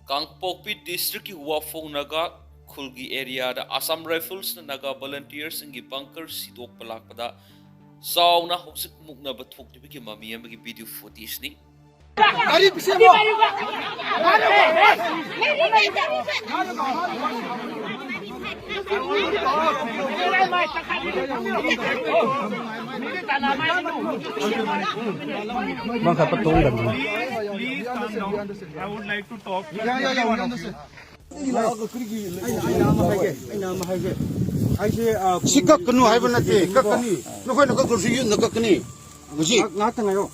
Kangpokpi district ki Wathok naga khulgi area da Assam Rifles na naga volunteers ngi bunker sidok palak pada sauna hosik mukna bathok ni ki mami amagi video footage ni Ari pise mo Bang dapat tolong dan. I would like to talk. sikak kenu haiban nate kakani nokoi nokoi kursi yun nakakani musi ngatangayo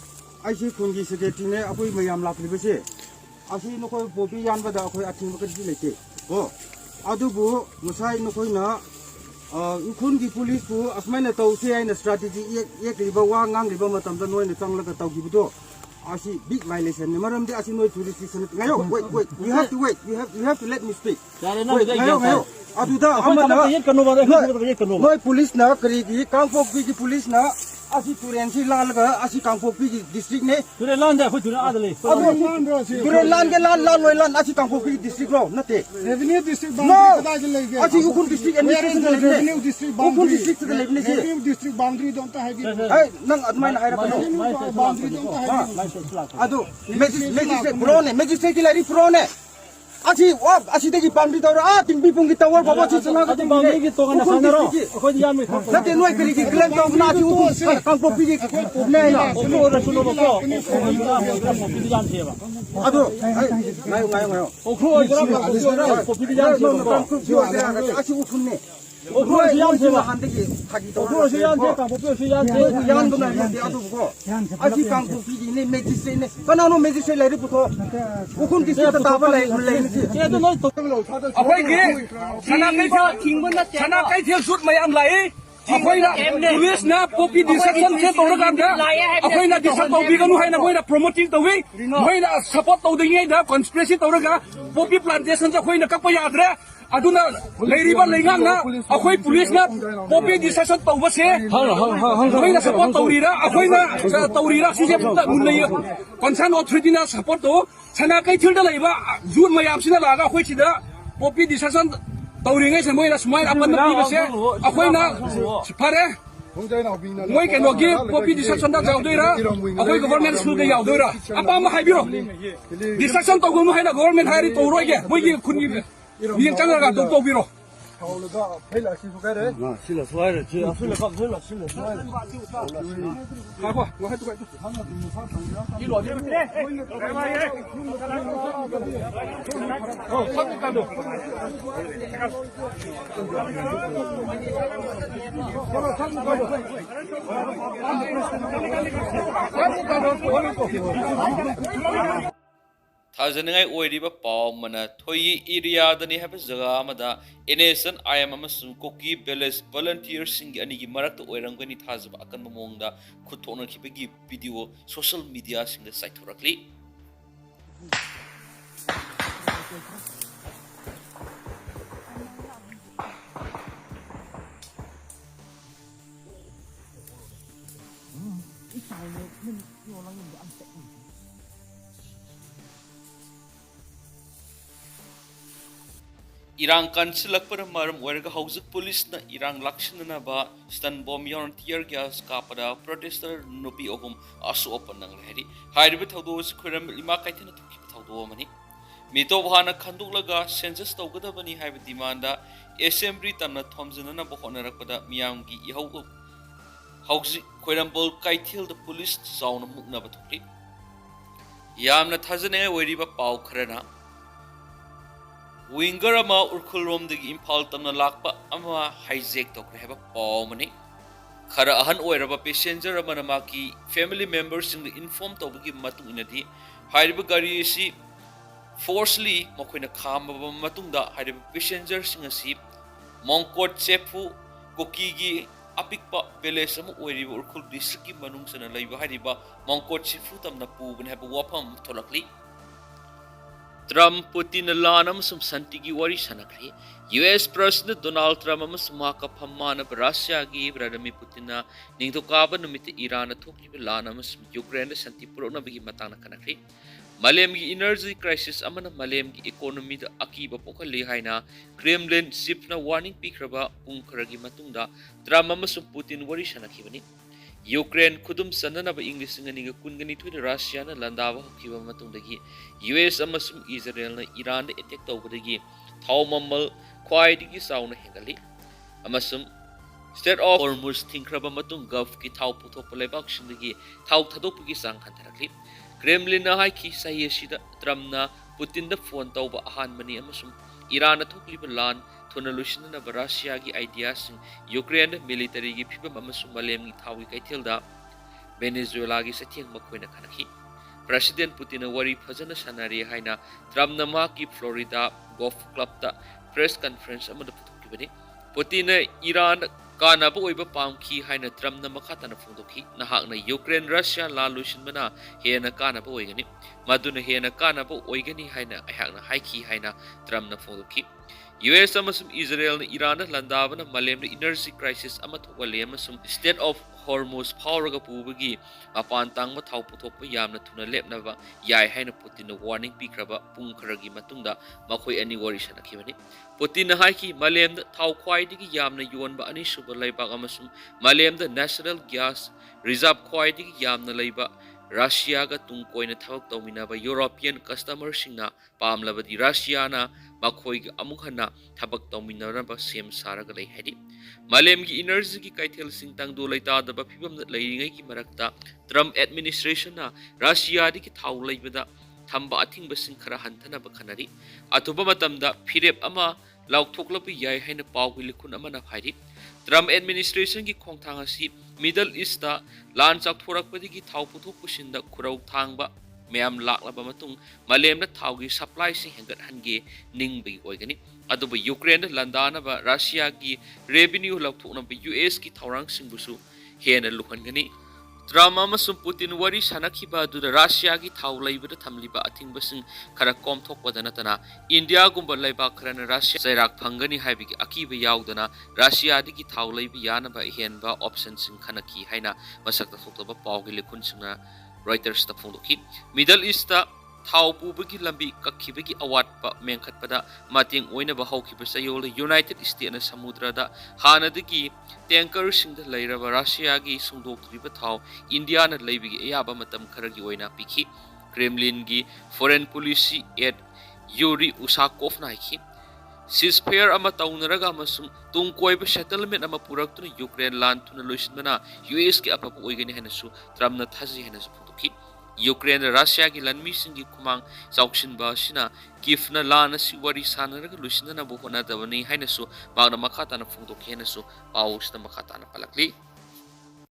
aisi khungi secretary ne apoi mayam lakli bese asi nokoi bobi yan bada akoi athing bakati lete o adubu musai nokoi na khungi police pu asmaina tawse aina strategy ek riba wa ngang riba matam da noi ne changlaga tawgibudo asi big violation ne maram de asi noi jurisdiction ngayo wait you have to let me speak ngayo aduda amana noi police na kari gi kangpok gi police na asi turensi lalga asi kangpok gi district ne Sudah lanjut, aku sudah ada leh. turelan ge lan loilan asi kangpok gi district ro nate revenue district no asi ukun district administration revenue district boundary district le ne revenue district boundary don't have hey nang admain haira pa boundary don't have ado magistrate magistrate ki lari pro ne asi degi boundary tawra tingbi pungi tawar baba chi chana ka Bang ini tu kan sana ro. Aku dia ambil. nate noi kari ki claim taw na chi ukun kangpok gi ne na Aku orang suruh bako. Kopi di jalan siapa? ado ngayo Aku orang kopi di jalan siapa? asi ukun ne Aku orang siapa siapa? handegi thagi taw Aku orang siapa? Kamu pun siapa? yan do na ne ado ko asi kangpok gi ne magistrate ne kana no magistrate lari puto ukun district ta ba lai lai ni Dia tu noi tu. ꯑꯩꯈꯣꯏꯒꯤ ꯁꯅꯥ ꯀꯩꯊꯦꯜ ꯁꯨꯠ ꯃꯌꯥꯝ ꯂꯥꯛꯏ ꯑꯩꯈꯣꯏꯅ ꯄꯨꯂꯤꯁꯅ poppy ꯗꯤꯁꯇ꯭ꯔꯛꯁꯟꯁꯦ ꯇꯧꯔꯀꯥꯟꯗ ꯑꯩꯈꯣꯏꯅ ꯗꯤꯁꯇ꯭ꯔꯛ ꯇꯧꯕꯤꯒꯅꯨ ꯍꯥꯏꯅ ꯃꯣꯏꯅ ꯄ꯭ꯔꯣꯃꯣꯇꯤꯡ ꯇꯧꯏ ꯃꯣꯏꯅ ꯁꯄꯣꯔꯠ ꯇꯧꯗ꯭ꯔꯤꯉꯩꯗ ꯀꯟꯁꯄꯤꯔꯦꯁꯤ ꯇꯧꯔꯒ ꯄꯣꯄꯤ ꯄ꯭ꯂꯥꯟꯇꯦꯁꯟꯁꯦ ꯑꯩꯈꯣꯏꯅ ꯀꯛꯄ ꯌꯥꯗ꯭ꯔꯦ ꯑꯗꯨꯅ ꯂꯩꯔꯤꯕ ꯂꯩꯉꯥꯛꯅ ꯑꯩꯈꯣꯏ ꯄꯨꯂꯤꯁꯅ ꯄꯣꯄꯤ ꯗꯤꯁꯇ꯭ꯔꯛꯁꯟ ꯇꯧꯕꯁꯦ ꯃꯣꯏꯅ ꯁꯄꯣꯔꯠ ꯇꯧꯔꯤꯔꯥ ꯑꯩꯈꯣꯏꯅ ꯇꯧꯔꯤꯔꯥ ꯁꯤꯁꯦ ꯃꯨꯟꯅ ꯀꯟꯁꯔꯟ ꯑꯣꯊꯣꯔꯤꯇꯤꯅ ꯁꯄꯣꯔꯠ ꯇꯧ ꯁꯅꯥ ꯀꯩꯊꯦꯜꯗ ꯂꯩꯕ ꯖꯨꯠ ꯃꯌꯥꯝꯁꯤꯅ ꯂꯥꯛꯑꯒ ꯑꯩꯈꯣꯏ ꯁꯤꯗ ꯄꯣꯄꯤ ꯗꯤꯁꯇ꯭ꯔꯛꯁꯟ ꯇꯧꯔꯤꯉꯩꯁꯦ ꯃꯣꯏꯅ ꯁꯨꯃꯥꯏꯅ ꯑꯄꯟꯕ ꯄꯤꯕꯁꯦ ꯑꯩꯈꯣꯏꯅ ꯐꯔꯦ ꯃꯣꯏ ꯀꯩꯅꯣꯒꯤ ꯄꯣꯄꯤ ꯗꯤꯁꯇ꯭ꯔꯛꯁꯟꯗ ꯌꯥꯎꯗꯣꯏꯔꯥ ꯑꯩꯈꯣꯏ ꯒꯣꯚꯔꯟꯃꯦꯟ ꯁ꯭ꯀꯨꯜꯗ ꯌꯥꯎꯗꯣꯏꯔꯥ ꯑꯄꯥꯝꯕ ꯍꯥꯏꯕꯤꯔꯣ ꯗꯤꯁꯇ꯭ꯔꯛꯁꯟ ꯇꯧꯒꯅꯨ ꯍꯥꯏꯅ ꯒꯣꯚꯔꯟꯃꯦꯟ ꯍꯥꯏꯔꯤ ꯇꯧꯔꯣꯏꯒꯦ ꯃꯣꯏꯒꯤ ꯈꯨꯟꯒꯤ ꯃꯤꯌꯦꯡ ꯆꯪꯉꯒ ꯑꯗꯨꯝ ꯇꯧꯕꯤꯔꯣ Sila suara, sila suara. ꯉꯥꯏꯈꯣ ꯉꯥꯏꯈꯣ Thajangai oiriba paw mana thoi area dani have jaga amada NSCN-IM amasung koki village volunteers sing ani gi marak to oirangani thajaba akan momongda khuthona khibegi video social media sing site thorakli Irang kansilak para maram warga hausuk police na irang laksana ba stun bomb yon tear gas kapada protester nupi ogum asu open nang lehri hairbe thawdo sikhuram lima kaithina thuki thawdo mani mito bhana khanduk laga census tawgada bani haibe demanda assembly tamna thomjana na bohonarakpada miyam gi ihau hausi Khwairamband kaithil the police zauna mukna bathukri yamna thajane weriba paw kharana Winger ama urkulrom dagi impal tamna lakpa ama hijack tokre heba pawmani khara ahan oiraba passenger ama namaki family members sing inform tawbagi matung inadi hairiba gari si forcefully mokoina khamba matungda hairiba passenger sing asi mongkot chefu kokigi apikpa village ama oiriba urkul district ki manung sana laiba hairiba mongkot chefu tamna pubne heba wafam tholakli Trump Putin lanam sum santigi wari sanakri US President Donald Trump maka phamana Russia gi Vladimir Putin na ningtokaba numit Iran thokli lanam sum Ukraine santi purona bigi matana kanakri Malemgi energy crisis amana malemgi economy da akiba pokhali haina Kremlin chief na warning pikraba pungkharagi matungda Trump amasung Putin wari sanakhibani Ukraine khudum sananaba English ngani ga kungani thuida Russia na landaba hokiba matungdagi US amasung Israel na Iran da attack tawbadagi thawmamal khwaidigi sauna hengali amasung State of Hormuz thinkraba matung Gulf ki thaw puthokpa leibak sindagi thaw thadokpagi sang khantarakli Kremlin na haiki sahi asida Trump na Putin da phone tawba ahanbani amasung Iran na thokliba lan thona lusinana Russia gi ideas Ukraine military gi phibam amasung malem gi thawi kaithilda Venezuela gi sathing makhoina khanaki President Putin na wari phajana sanari haina Trump na ma ki Florida Golf Club da press conference amada puthokibani Putin na Iran kana ba oiba pamki haina Trump na makata na phongdoki nahak na Ukraine Russia la lusinbana hena kana ba oigani maduna hena kana ba oigani haina ahak na haiki haina Trump na phongdoki US amasum Israel na Iran na landabana malem na energy crisis ama thokale amasum state of Hormuz power ga pubagi apan tangma thau puthokpa yamna thuna lepnaba yai haina Putin na warning pikraba pungkharagi matungda makhoi ani wari sanakhibani Putin na haiki malem da thau khwaidigi yamna yonba ani suba laibak amasum malem da national gas reserve khwaidigi yamna laiba Russia ga tungkoina thabak tawminaba European customer singna pamlabadi Russia na makhoi ga amukhana thabak tawminaraba sem saraga lei hadi malem gi energy gi kaithel sing tang do laita da ba phibam leiringai gi marakta Trump administration na Russia di ki thau leibada thamba athingba sing khara hantana ba khanari atuba matamda phirep ama laukthoklapi yai haina pawgi likhun ama na phairi Trump administration ki khongthang asi Middle East da lan chak thorakpadi ki thau puthok pusinda khurau thangba mayam laklaba matung malemna thaugi supply si hengat hange ningbi oigani aduba Ukraine landana ba Russia ki revenue laukthokna ba US ki thaurang singbusu hena lukhangani Trump amasung Putin wari sanakhiba du Russia gi thau leibada thamliba athingbasing khara kom thokpada natana India gumba leiba kharana Russia sairak phangani haibigi akiba yaudana Russia digi thau leibi yana ba henba option sing khanaki haina masakta thoktoba pawgi likhun singna Reuters ta phongdoki Middle East ta thau pubagi lambi kakhibagi awatpa mengkhatpada mating oina ba hawkiba sayol United States na samudra da hanadagi tanker singda leiraba Russia gi sungdoktriba thau India na leibigi ayaba matam kharagi oina pikhi Kremlin gi foreign policy aide Yuri Usakov na hi ceasefire ama taunaraga amasung tungkoiba settlement ama puraktuna Ukraine land tuna loisinbana US ki apapu oigani hanasu Trump na thaji hanasu photokhi Ukraine Russia ki lanmi singi kumang sauksinba sina Kiev na lana si wari sanaraga lusinana bo hona dabani hainasu magna makata na phongdokhi hanasu paus na makata na palakli